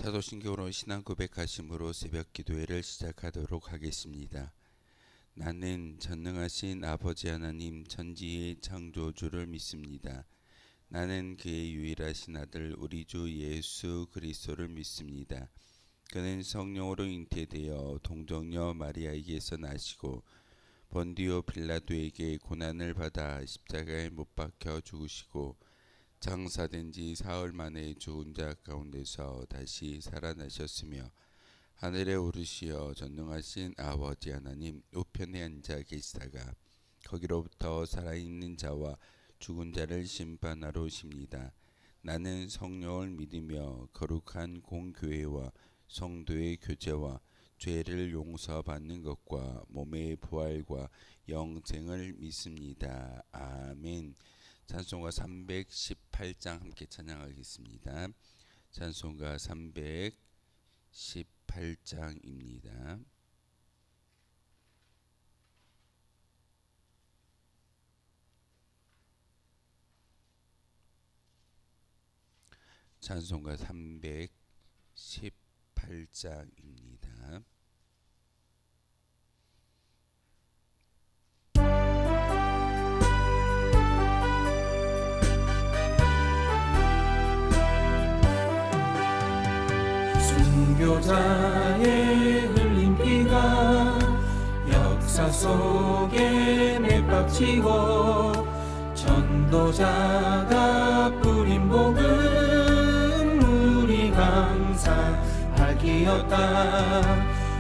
사도신경으로 신앙 고백하심으로 새벽 기도회를 시작하도록 하겠습니다. 나는 전능하신 아버지 하나님 천지의 창조주를 믿습니다. 나는 그의 유일하신 아들 우리 주 예수 그리스도를 믿습니다. 그는 성령으로 잉태되어 동정녀 마리아에게서 나시고 본디오 빌라도에게 고난을 받아 십자가에 못 박혀 죽으시고 장사된 지 사흘 만에 죽은 자 가운데서 다시 살아나셨으며 하늘에 오르시어 전능하신 아버지 하나님 우편에 앉아 계시다가 거기로부터 살아있는 자와 죽은 자를 심판하러 오십니다. 나는 성령을 믿으며 거룩한 공교회와 성도의 교제와 죄를 용서받는 것과 몸의 부활과 영생을 믿습니다. 아멘. 찬송가 318장 함께 찬양하겠습니다. 찬송가 318장입니다. 찬송가 318장입니다. 순교자의 흘린 피가 역사 속에 맷박치고 전도자가 뿌린 복음 우리 항상 밝히었다.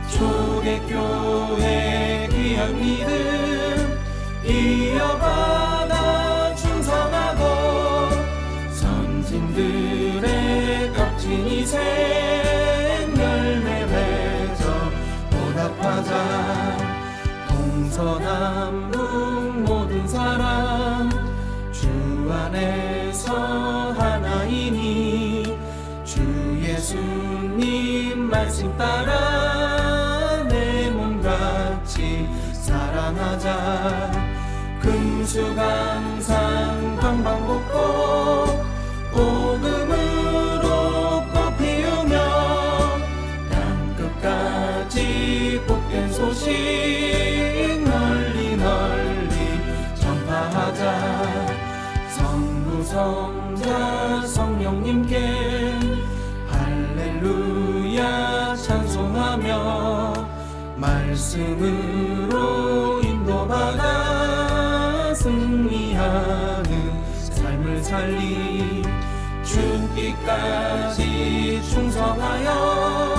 초대교회 귀한 믿음 이어받아 충성하고 선진들의 값진 희생 열매 맺어 보답하자. 동서남북 모든 사람 주 안에서 하나이니 주 예수님 말씀 따라 내 몸같이 사랑하자. 금수강산 방방곡곡 복음으로 꽃 피우며 땅끝까지 복된 소식 널리 널리 전파하자. 성부 성자 성령님께 할렐루야 찬송하며 말씀으로 인도받아 승리하는 삶을 살리. 주께까지 충성하여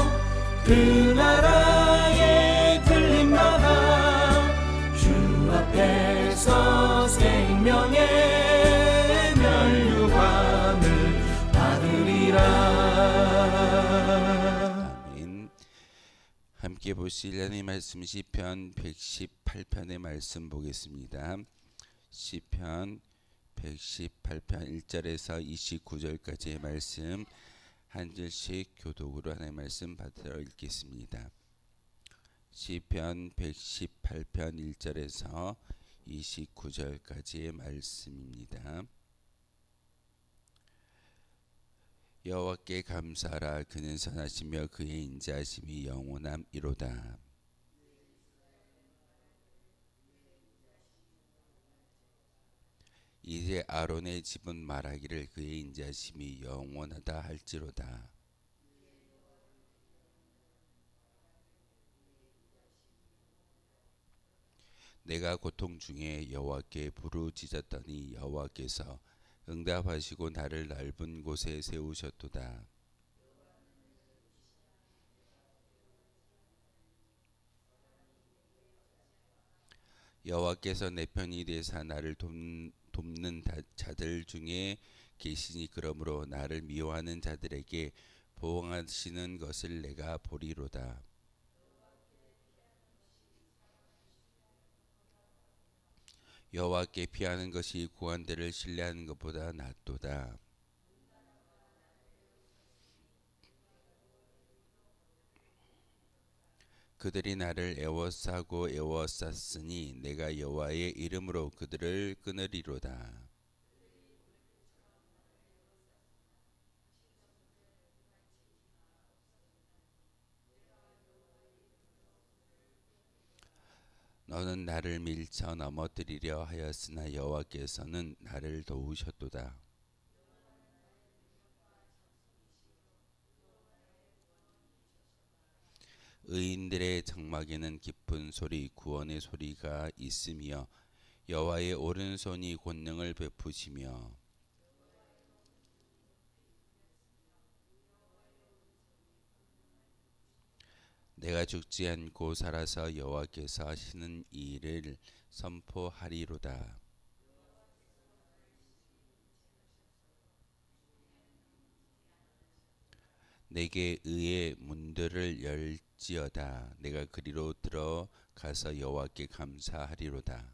그 나라의 틀림마다 주 앞에서 생명의 면류관을 받으리라. 아멘. 함께 보실 하나님의 말씀 시편 118편의 말씀 보겠습니다. 시편 118편 1절에서 29절까지의 말씀 한 절씩 교독으로 하나님의 말씀 받들어 읽겠습니다. 시편 118편 1절에서 29절까지의 말씀입니다. 여호와께 감사하라. 그는 선하시며 그의 인자하심이 영원함이로다. 이제 아론의 집은 말하기를 그의 인자심이 영원하다 할지로다. 내가 고통 중에 여호와께 부르짖었더니 여호와께서 응답하시고 나를 넓은 곳에 세우셨도다. 여호와께서 내 편이 되사 나를 돕는 자들 중에 계시니 그러므로 나를 미워하는 자들에게 보응하시는 것을 내가 보리로다. 여호와께 피하는 것이 구한들을 신뢰하는 것보다 낫도다. 그들이 나를 애워싸고 애워쌌으니 내가 여호와의 이름으로 그들을 끊으리로다. 너는 나를 밀쳐 넘어뜨리려 하였으나 여호와께서는 나를 도우셨도다. 의인들의 장막에는 기쁜 소리 구원의 소리가 있으며 여호와의 오른손이 권능을 베푸시며 내가 죽지 않고 살아서 여호와께서 하시는 이 일을 선포하리로다. 내게 의의 문들을 열지어다. 내가 그리로 들어가서 여호와께 감사하리로다.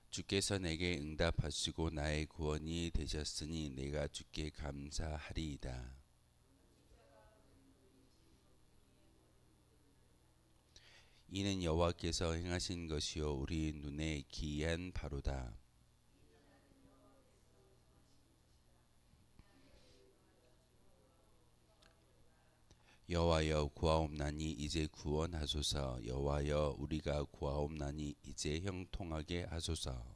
주께서 내게 응답하시고 나의 구원이 되셨으니 내가 주께 감사하리이다. 이는 여호와께서 행하신 것이요 우리 눈에 기이한 바로다. 여호와여 구하옵나니 이제 구원하소서. 여호와여 우리가 구하옵나니 이제 형통하게 하소서.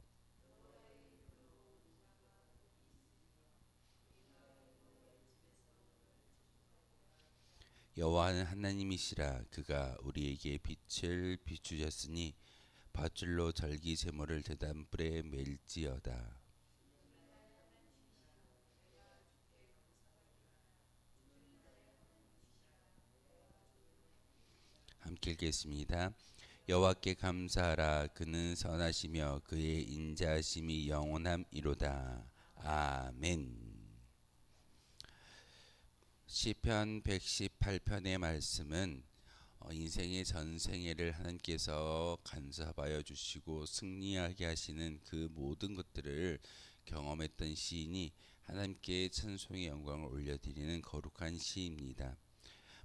여호와는 하나님이시라. 그가 우리에게 빛을 비추셨으니 밧줄로 절기 제물을 제단불에 맬지어다. 함께 읽겠습니다. 여호와께 감사하라. 그는 선하시며 그의 인자하심이 영원함이로다. 아멘. 시편 118편의 말씀은 인생의 전생애를 하나님께서 간섭하여 주시고 승리하게 하시는 그 모든 것들을 경험했던 시인이 하나님께 찬송의 영광을 올려드리는 거룩한 시입니다.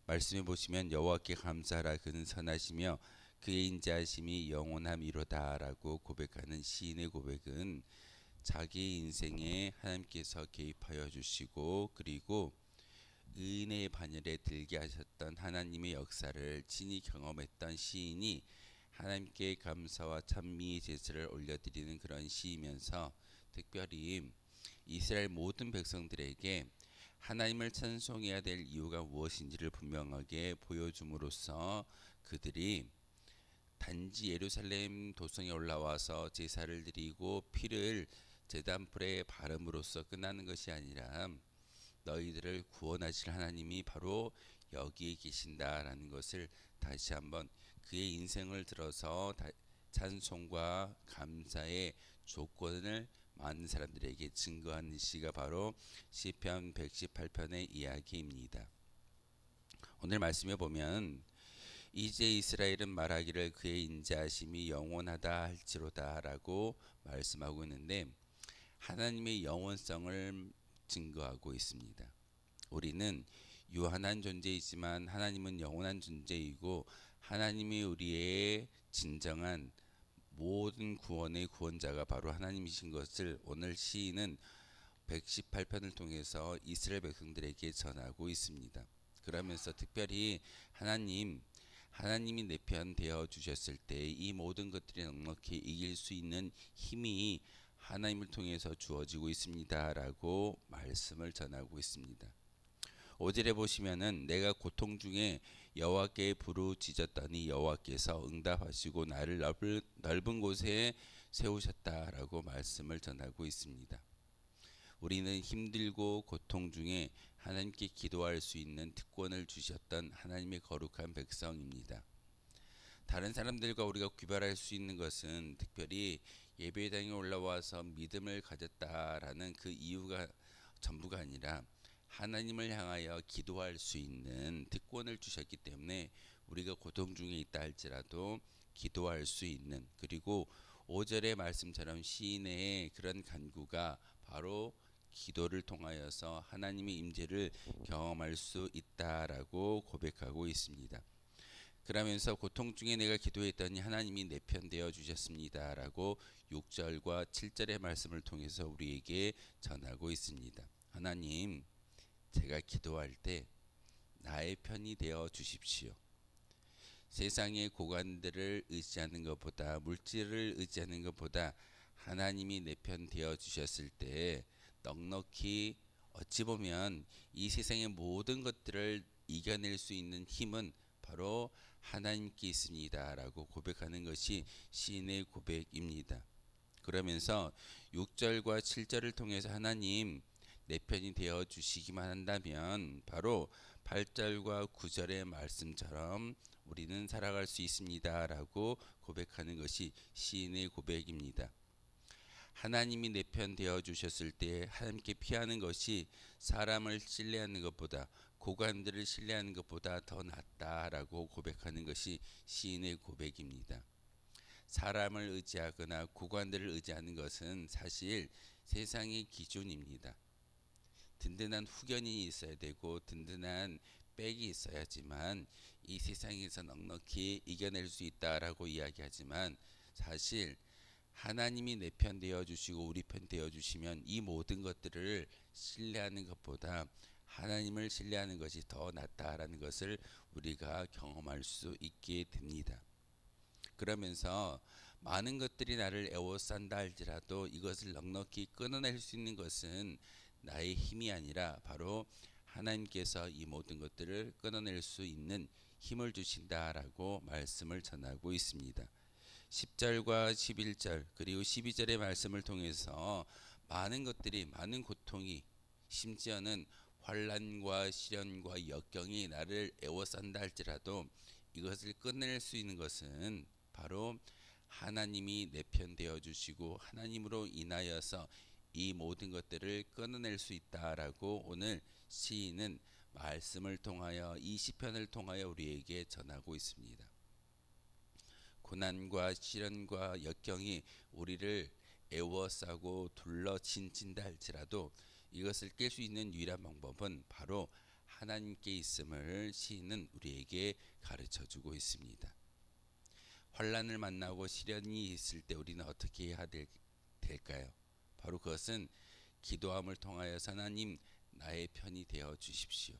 말씀해 보시면 여호와께 감사하라. 그는 선하시며 그의 인자하심이 영원함이로다 라고 고백하는 시인의 고백은 자기 인생에 하나님께서 개입하여 주시고 그리고 의인의 반열에 들게 하셨던 하나님의 역사를 친히 경험했던 시인이 하나님께 감사와 찬미의 제사를 올려드리는 그런 시이면서 특별히 이스라엘 모든 백성들에게 하나님을 찬송해야 될 이유가 무엇인지를 분명하게 보여줌으로써 그들이 단지 예루살렘 도성에 올라와서 제사를 드리고 피를 제단불에 바름으로써 끝나는 것이 아니라 너희들을 구원하실 하나님이 바로 여기에 계신다라는 것을 다시 한번 그의 인생을 들어서 찬송과 감사의 조건을 많은 사람들에게 증거하는 시가 바로 시편 118편의 이야기입니다. 오늘 말씀에 보면 이제 이스라엘은 말하기를 그의 인자하심이 영원하다 할지로다 라고 말씀하고 있는데 하나님의 영원성을 증거하고 있습니다. 우리는 유한한 존재이지만 하나님은 영원한 존재이고 하나님이 우리의 진정한 모든 구원의 구원자가 바로 하나님이신 것을 오늘 시인은 118편을 통해서 이스라엘 백성들에게 전하고 있습니다. 그러면서 특별히 하나님이 내 편 되어 주셨을 때 이 모든 것들이 넉넉히 이길 수 있는 힘이 하나님을 통해서 주어지고 있습니다 라고 말씀을 전하고 있습니다. 5절에 보시면은 내가 고통 중에 여호와께 부르짖었더니 여호와께서 응답하시고 나를 넓은 곳에 세우셨다라고 말씀을 전하고 있습니다. 우리는 힘들고 고통 중에 하나님께 기도할 수 있는 특권을 주셨던 하나님의 거룩한 백성입니다. 다른 사람들과 우리가 구별할 수 있는 것은 특별히 예배당에 올라와서 믿음을 가졌다라는 그 이유가 전부가 아니라 하나님을 향하여 기도할 수 있는 특권을 주셨기 때문에 우리가 고통 중에 있다 할지라도 기도할 수 있는, 그리고 5절의 말씀처럼 시인의 그런 간구가 바로 기도를 통하여서 하나님의 임재를 경험할 수 있다라고 고백하고 있습니다. 그러면서 고통 중에 내가 기도했더니 하나님이 내 편 되어 주셨습니다 라고 6절과 7절의 말씀을 통해서 우리에게 전하고 있습니다. 하나님, 제가 기도할 때 나의 편이 되어 주십시오. 세상의 고관들을 의지하는 것보다, 물질을 의지하는 것보다 하나님이 내 편 되어 주셨을 때 넉넉히, 어찌 보면 이 세상의 모든 것들을 이겨낼 수 있는 힘은 바로 하나님께 있습니다 라고 고백하는 것이 시인의 고백입니다. 그러면서 6절과 7절을 통해서 하나님 내 편이 되어 주시기만 한다면 바로 8절과 9절의 말씀처럼 우리는 살아갈 수 있습니다 라고 고백하는 것이 시인의 고백입니다. 하나님이 내 편 되어 주셨을 때 하나님께 피하는 것이 사람을 신뢰하는 것보다, 고관들을 신뢰하는 것보다 더 낫다라고 고백하는 것이 시인의 고백입니다. 사람을 의지하거나 고관들을 의지하는 것은 사실 세상의 기준입니다. 든든한 후견이 있어야 되고 든든한 백이 있어야지만 이 세상에서 넉넉히 이겨낼 수 있다라고 이야기하지만, 사실 하나님이 내 편 되어 주시고 우리 편 되어 주시면 이 모든 것들을 신뢰하는 것보다 하나님을 신뢰하는 것이 더 낫다라는 것을 우리가 경험할 수 있게 됩니다. 그러면서 많은 것들이 나를 애워싼다 할지라도 이것을 넉넉히 끊어낼 수 있는 것은 나의 힘이 아니라 바로 하나님께서 이 모든 것들을 끊어낼 수 있는 힘을 주신다라고 말씀을 전하고 있습니다. 10절과 11절 그리고 12절의 말씀을 통해서 많은 것들이, 많은 고통이, 심지어는 환난과 시련과 역경이 나를 애워싼다 할지라도 이것을 끊어낼 수 있는 것은 바로 하나님이 내 편 되어 주시고 하나님으로 인하여서 이 모든 것들을 끊어낼 수 있다라고 오늘 시인은 말씀을 통하여, 이 시편을 통하여 우리에게 전하고 있습니다. 고난과 시련과 역경이 우리를 애워싸고 둘러 진친다 할지라도 이것을 깰 수 있는 유일한 방법은 바로 하나님께 있음을 시인은 우리에게 가르쳐 주고 있습니다. 환난을 만나고 시련이 있을 때 우리는 어떻게 해야 될까요? 바로 그것은 기도함을 통하여서 하나님 나의 편이 되어 주십시오.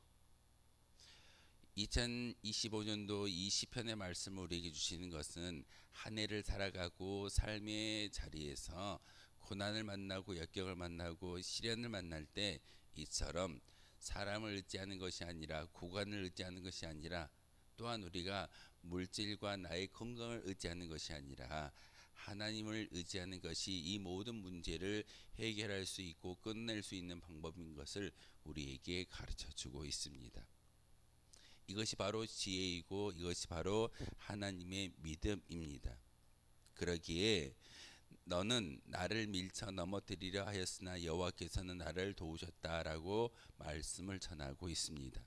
2025년도 이 시편의 말씀을 우리에게 주시는 것은 한 해를 살아가고 삶의 자리에서 고난을 만나고 역경을 만나고 시련을 만날 때 이처럼 사람을 의지하는 것이 아니라, 고관을 의지하는 것이 아니라, 또한 우리가 물질과 나의 건강을 의지하는 것이 아니라 하나님을 의지하는 것이 이 모든 문제를 해결할 수 있고 끝낼 수 있는 방법인 것을 우리에게 가르쳐 주고 있습니다. 이것이 바로 지혜이고 이것이 바로 하나님의 믿음입니다. 그러기에 너는 나를 밀쳐 넘어뜨리려 하였으나 여호와께서는 나를 도우셨다라고 말씀을 전하고 있습니다.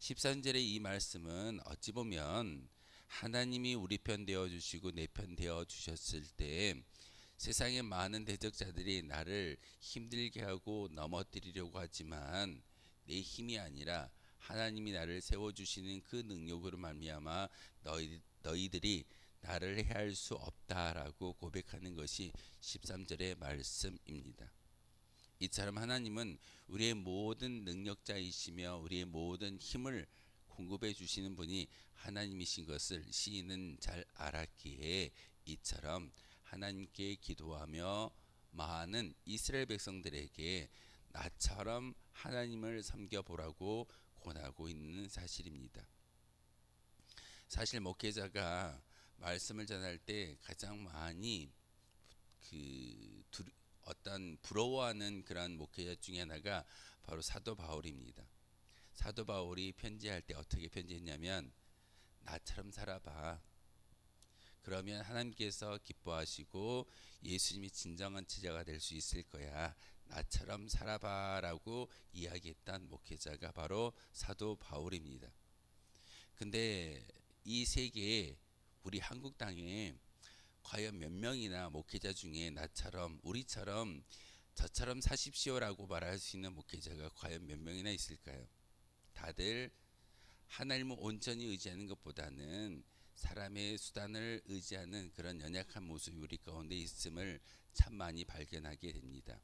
13절의 이 말씀은 어찌 보면 하나님이 우리 편 되어 주시고 내 편 되어 주셨을 때 세상의 많은 대적자들이 나를 힘들게 하고 넘어뜨리려고 하지만 내 힘이 아니라 하나님이 나를 세워주시는 그 능력으로 말미암아 너희들이 나를 해할 수 없다라고 고백하는 것이 13절의 말씀입니다. 이처럼 하나님은 우리의 모든 능력자이시며 우리의 모든 힘을 공급해 주시는 분이 하나님이신 것을 시인은 잘 알았기에 이처럼 하나님께 기도하며 많은 이스라엘 백성들에게 나처럼 하나님을 섬겨보라고 권하고 있는 사실입니다. 사실 목회자가 말씀을 전할 때 가장 많이 어떤 부러워하는 그런 목회자 중에 하나가 바로 사도 바울입니다. 사도 바울이 편지할 때 어떻게 편지했냐면, 나처럼 살아봐. 그러면 하나님께서 기뻐하시고 예수님이 진정한 제자가 될 수 있을 거야. 나처럼 살아봐라고 이야기했던 목회자가 바로 사도 바울입니다. 근데 이 세계에, 우리 한국 땅에 과연 몇 명이나 목회자 중에 나처럼, 우리처럼 저처럼 사십시오라고 말할 수 있는 목회자가 과연 몇 명이나 있을까요? 다들 하나님을 온전히 의지하는 것보다는 사람의 수단을 의지하는 그런 연약한 모습이 우리 가운데 있음을 참 많이 발견하게 됩니다.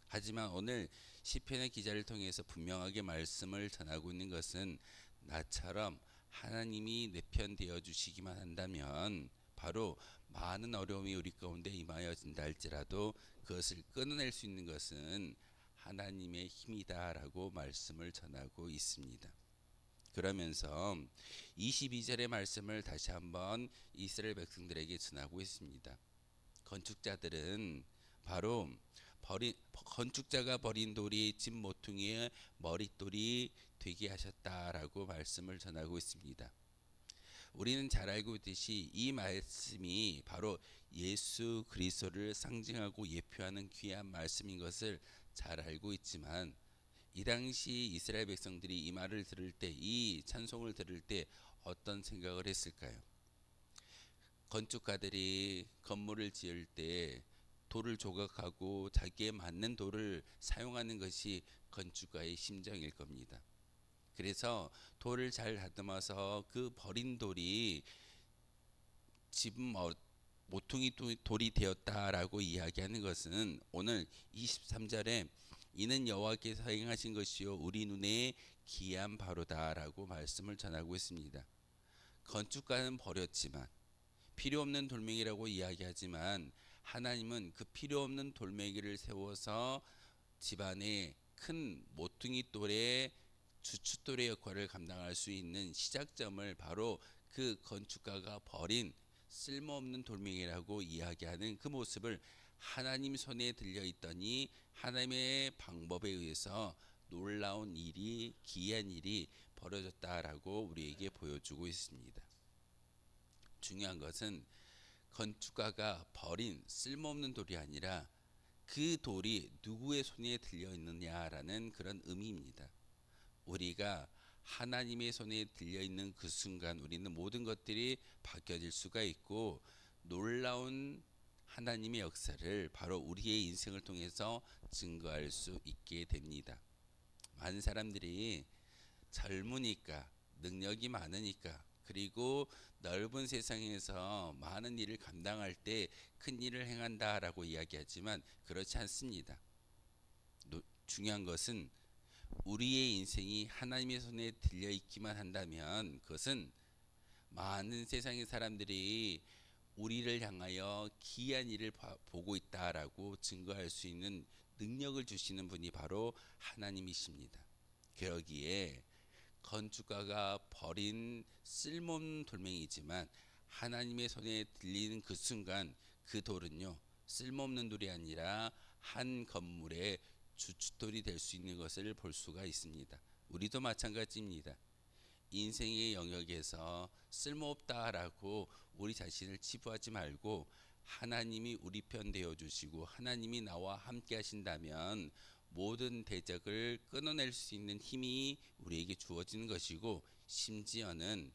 하지만 오늘 시편의 기자를 통해서 분명하게 말씀을 전하고 있는 것은 나처럼 하나님이 내 편 되어 주시기만 한다면 바로 많은 어려움이 우리 가운데 임하여진다 할지라도 그것을 끊어낼 수 있는 것은 하나님의 힘이다라고 말씀을 전하고 있습니다. 그러면서 22절의 말씀을 다시 한번 이스라엘 백성들에게 전하고 있습니다. 건축자들은 바로 건축자가 버린 돌이 집 모퉁이의 머릿돌이 되게 하셨다라고 말씀을 전하고 있습니다. 우리는 잘 알고 있듯이 이 말씀이 바로 예수 그리스도를 상징하고 예표하는 귀한 말씀인 것을 잘 알고 있지만 이 당시 이스라엘 백성들이 이 말을 들을 때, 이 찬송을 들을 때 어떤 생각을 했을까요? 건축가들이 건물을 지을 때 돌을 조각하고 자기에 맞는 돌을 사용하는 것이 건축가의 심정일 겁니다. 그래서 돌을 잘 다듬어서 그 버린 돌이 집 모퉁이 돌이 되었다라고 이야기하는 것은 오늘 23절에 이는 여호와께서 행하신 것이요 우리 눈에 기이한 바로다라고 말씀을 전하고 있습니다. 건축가는 버렸지만 필요 없는 돌멩이라고 이야기하지만 하나님은 그 필요 없는 돌멩이를 세워서 집안에 큰 모퉁이 돌의 주춧돌의 역할을 감당할 수 있는 시작점을 바로 그 건축가가 버린 쓸모없는 돌멩이라고 이야기하는 그 모습을 하나님 손에 들려 있더니 하나님의 방법에 의해서 놀라운 일이 기이한 일이 벌어졌다라고 우리에게 보여주고 있습니다. 중요한 것은 건축가가 버린 쓸모없는 돌이 아니라 그 돌이 누구의 손에 들려 있느냐라는 그런 의미입니다. 우리가 하나님의 손에 들려 있는 그 순간 우리는 모든 것들이 바뀌어질 수가 있고 놀라운 하나님의 역사를 바로 우리의 인생을 통해서 증거할 수 있게 됩니다. 많은 사람들이 젊으니까 능력이 많으니까 그리고 넓은 세상에서 많은 일을 감당할 때 큰 일을 행한다라고 이야기하지만 그렇지 않습니다. 중요한 것은 우리의 인생이 하나님의 손에 들려 있기만 한다면 그것은 많은 세상의 사람들이 우리를 향하여 기이한 일을 보고 있다라고 증거할 수 있는 능력을 주시는 분이 바로 하나님이십니다. 그러기에 건축가가 버린 쓸모없는 돌멩이지만 하나님의 손에 들리는 그 순간 그 돌은요 쓸모없는 돌이 아니라 한 건물의 주춧돌이 될 수 있는 것을 볼 수가 있습니다. 우리도 마찬가지입니다. 인생의 영역에서 쓸모없다라고 우리 자신을 치부하지 말고 하나님이 우리 편 되어 주시고 하나님이 나와 함께 하신다면 모든 대적을 끊어낼 수 있는 힘이 우리에게 주어지는 것이고 심지어는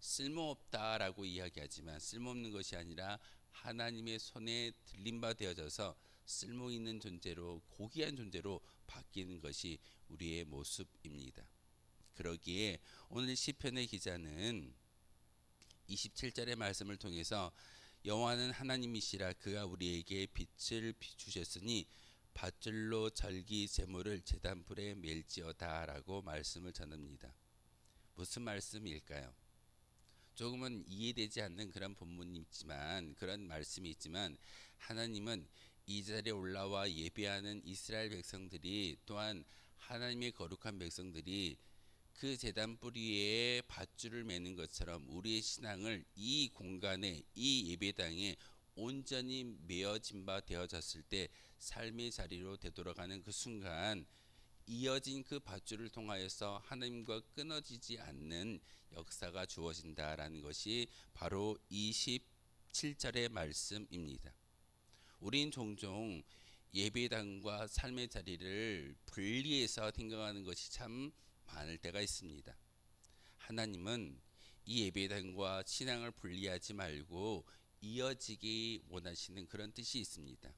쓸모없다라고 이야기하지만 쓸모없는 것이 아니라 하나님의 손에 들린 바 되어져서 쓸모 있는 존재로 고귀한 존재로 바뀌는 것이 우리의 모습입니다. 그러기에 오늘 시편의 기자는 27절의 말씀을 통해서 여호와는 하나님이시라 그가 우리에게 빛을 주셨으니 밧줄로 절기 제물을 제단불에 멜지어다라고 말씀을 전합니다. 무슨 말씀일까요? 조금은 이해되지 않는 그런 본문이지만 그런 말씀이 있지만 하나님은 이 자리에 올라와 예배하는 이스라엘 백성들이 또한 하나님의 거룩한 백성들이 그 제단 뿌리에 밧줄을 매는 것처럼 우리의 신앙을 이 공간에 이 예배당에 온전히 메어진 바 되어졌을 때 삶의 자리로 되돌아가는 그 순간 이어진 그 밧줄을 통하여서 하나님과 끊어지지 않는 역사가 주어진다라는 것이 바로 27절의 말씀입니다. 우린 종종 예배당과 삶의 자리를 분리해서 생각하는 것이 참 많을 때가 있습니다. 하나님은 이 예배당과 신앙을 분리하지 말고 이어지기 원하시는 그런 뜻이 있습니다.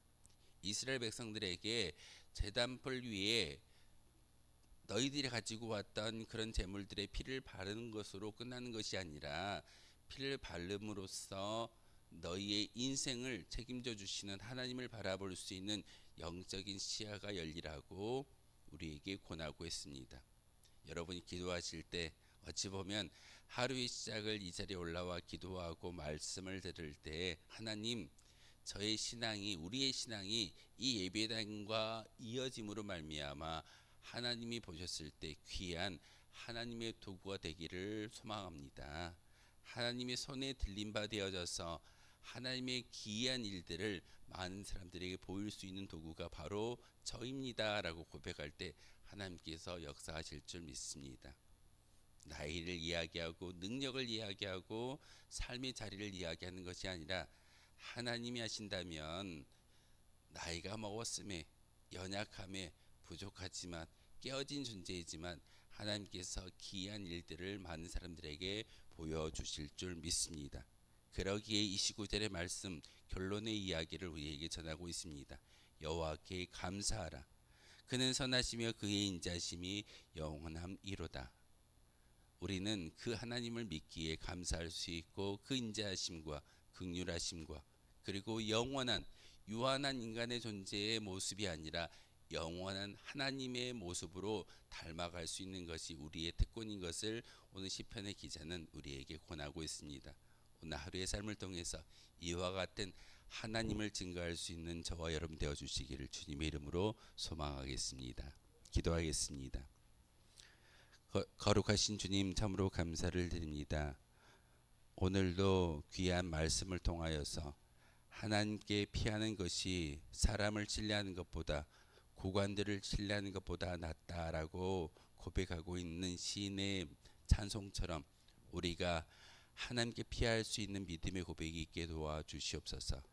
이스라엘 백성들에게 제단불 위에 너희들이 가지고 왔던 그런 제물들의 피를 바르는 것으로 끝나는 것이 아니라 피를 바름으로써 너희의 인생을 책임져 주시는 하나님을 바라볼 수 있는 영적인 시야가 열리라고 우리에게 권하고 있습니다. 여러분이 기도하실 때 어찌 보면 하루의 시작을 이 자리에 올라와 기도하고 말씀을 들을 때 하나님, 저의 신앙이, 우리의 신앙이 이 예배당과 이어짐으로 말미암아 하나님이 보셨을 때 귀한 하나님의 도구가 되기를 소망합니다. 하나님의 손에 들린 바 되어져서 하나님의 기이한 일들을 많은 사람들에게 보일 수 있는 도구가 바로 저입니다 라고 고백할 때 하나님께서 역사하실 줄 믿습니다. 나이를 이야기하고 능력을 이야기하고 삶의 자리를 이야기하는 것이 아니라 하나님이 하신다면 나이가 먹었음에 연약함에 부족하지만 깨어진 존재이지만 하나님께서 기이한 일들을 많은 사람들에게 보여주실 줄 믿습니다. 그러기에 29절의 말씀 결론의 이야기를 우리에게 전하고 있습니다. 여호와께 감사하라. 그는 선하시며 그의 인자심이 영원함이로다. 우리는 그 하나님을 믿기에 감사할 수 있고 그 인자하심과 긍휼하심과 그리고 영원한 유한한 인간의 존재의 모습이 아니라 영원한 하나님의 모습으로 닮아갈 수 있는 것이 우리의 특권인 것을 오늘 시편의 기자는 우리에게 권하고 있습니다. 오늘 하루의 삶을 통해서 이와 같은 하나님을 증거할 수 있는 저와 여러분 되어 주시기를 주님의 이름으로 소망하겠습니다. 기도하겠습니다. 거룩하신 주님, 참으로 감사를 드립니다. 오늘도 귀한 말씀을 통하여서 하나님께 피하는 것이 사람을 신뢰하는 것보다, 고관들을 신뢰하는 것보다 낫다라고 고백하고 있는 시인의 찬송처럼 우리가 하나님께 피할 수 있는 믿음의 고백이 있게 도와주시옵소서.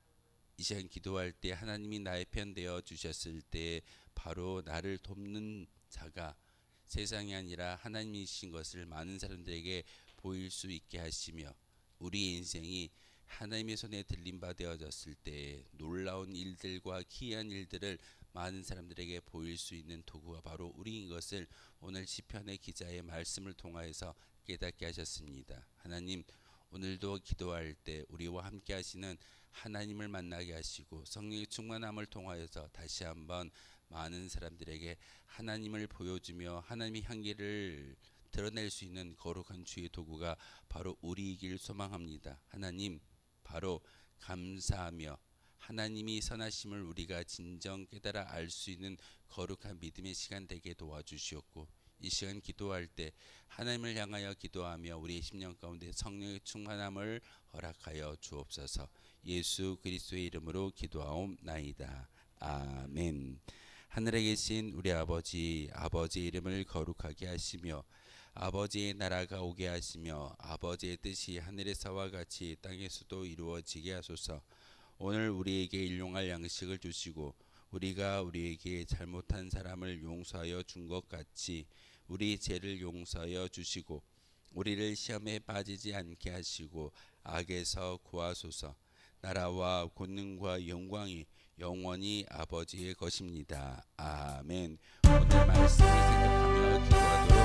이 시간 기도할 때 하나님이 나의 편 되어 주셨을 때 바로 나를 돕는 자가 세상이 아니라 하나님이신 것을 많은 사람들에게 보일 수 있게 하시며, 우리의 인생이 하나님의 손에 들린 바 되어졌을 때 놀라운 일들과 기이한 일들을 많은 사람들에게 보일 수 있는 도구가 바로 우리인 것을 오늘 시편의 기자의 말씀을 통하여서 깨닫게 하셨습니다. 하나님, 오늘도 기도할 때 우리와 함께 하시는 하나님을 만나게 하시고 성령의 충만함을 통하여서 다시 한번 많은 사람들에게 하나님을 보여주며 하나님의 향기를 드러낼 수 있는 거룩한 주의 도구가 바로 우리이길 소망합니다. 하나님, 바로 감사하며 하나님이 선하심을 우리가 진정 깨달아 알 수 있는 거룩한 믿음의 시간 되게 도와주시옵고, 이 시간 기도할 때 하나님을 향하여 기도하며 우리의 심령 가운데 성령의 충만함을 허락하여 주옵소서. 예수 그리스도의 이름으로 기도하옵나이다. 아멘. 하늘에 계신 우리 아버지, 아버지의 이름을 거룩하게 하시며 아버지의 나라가 오게 하시며 아버지의 뜻이 하늘에서와 같이 땅에서도 이루어지게 하소서. 오늘 우리에게 일용할 양식을 주시고 우리가 우리에게 잘못한 사람을 용서하여 준 것 같이 우리 죄를 용서하여 주시고 우리를 시험에 빠지지 않게 하시고 악에서 구하소서. 나라와 권능과 영광이 영원히 아버지의 것입니다. 아멘. 오늘 말씀을 생각하며 기도하도록